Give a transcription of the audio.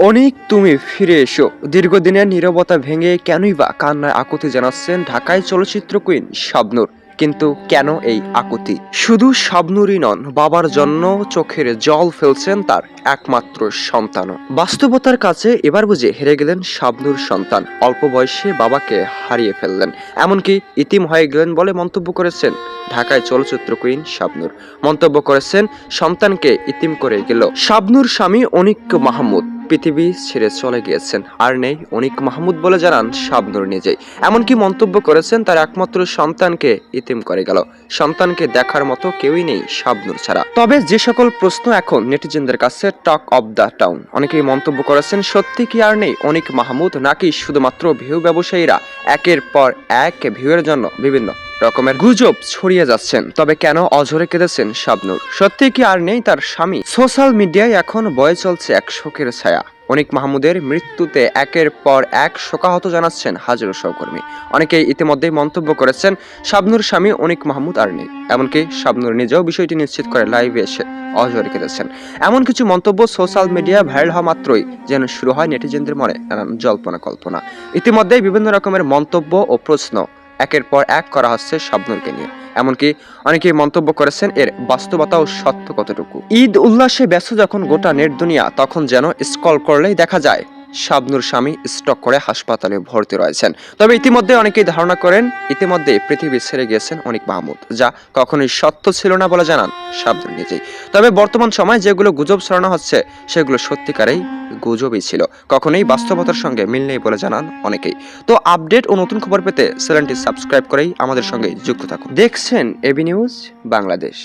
অনিক তুমি ফিরে এসো। দীর্ঘদিনের নীরবতা ভেঙে কেনই বা কান্নায় আকুতি জানাচ্ছেন ঢাকায় চলচ্চিত্র কুইন শাবনূর। কিন্তু কেন এই আকুতি? শুধু শাবনূরই নন, বাবার জন্য চোখের জল ফেলছেন তার একমাত্র সন্তানও। বাস্তবতার কাছে এবার বুঝে হেরে গেলেন শাবনূর সন্তান। অল্প বয়সে বাবাকে হারিয়ে ফেললেন, এমনকি ইতিম হয়ে গেলেন বলে মন্তব্য করেছেন ঢাকায় চলচ্চিত্র কুইন শাবনূর। মন্তব্য করেছেন, সন্তানকে ইতিম করে গেল। শাবনূর স্বামী অনিক মাহমুদ পৃথিবী ছেড়ে চলে গিয়েছেন, আর নেই অনিক মাহমুদ বলে জানান শাবনূর নিজেই। এমনকি মন্তব্য করেছেন, তার একমাত্র সন্তানকে ইতিম করে গেল। সন্তানকে দেখার মতো কেউই নেই শাবনূর ছাড়া। তবে যে সকল প্রশ্ন এখন নেটিজেনদের কাছে টক অব দ্য টাউন। অনেকেই মন্তব্য করেছেন, সত্যি কি আর নেই অনিক মাহমুদ, নাকি শুধুমাত্র ভিউ ব্যবসায়ীরা একের পর এক ভিউয়ের জন্য বিভিন্ন রকমের গুজব ছড়িয়ে যাচ্ছেন? তবে কেন অঝরে কেঁদেছেন শাবনূর? সত্যি কি আর নেই তার স্বামী? সোশ্যাল মিডিয়ায় এখন বয়ে চলছে এক শোকের ছায়া। অনিক মাহমুদের মৃত্যুতে একের পর এক শোকাহত জানাচ্ছেন হাজারো সহকর্মী। অনেকেই ইতিমধ্যেই মন্তব্য করেছেন, শাবনূর স্বামী অনিক মাহমুদ আর নেই। এমনকি শাবনূর নিজেও বিষয়টি নিশ্চিত করে লাইভে এসে অঝরে কেঁদেছেন। এমন কিছু মন্তব্য সোশ্যাল মিডিয়া ভাইরাল হওয়া মাত্রই যেন শুরু হয় নেটিজেনদের মনে নানান জল্পনা কল্পনা। ইতিমধ্যেই বিভিন্ন রকমের মন্তব্য ও প্রশ্ন একের পর এক করা হচ্ছে শাবনূরকে নিয়ে। এমনকি অনেকেই মন্তব্য করেছেন, এর বাস্তবতা ও সত্য কতটুকু। ঈদ উল্লাসে ব্যস্ত যখন গোটা নেট দুনিয়া, তখন যেন স্ক্রল করলেই দেখা যায় শাবনূর স্বামী স্ট্রোক করে হাসপাতালে ভর্তি রয়েছেন। তবে ইতিমধ্যে অনেকেই ধারণা করেন ইতিমধ্যে পৃথিবী ছেড়ে গিয়েছেন অনিক মাহমুদ, যা কখনোই সত্য ছিল না বলে জানান শাবনূর নিজেই। তবে বর্তমান সময় যেগুলো গুজব ছড়ানো হচ্ছে সেগুলো সত্যিকারেই গুজবই ছিল, কখনোই বাস্তবতার সঙ্গে মিল নেই বলে জানান অনেকেই। তো আপডেট ও নতুন খবর পেতে চ্যানেলটি সাবস্ক্রাইব করেই আমাদের সঙ্গে যুক্ত থাকুন। দেখছেন এবি নিউজ বাংলাদেশ।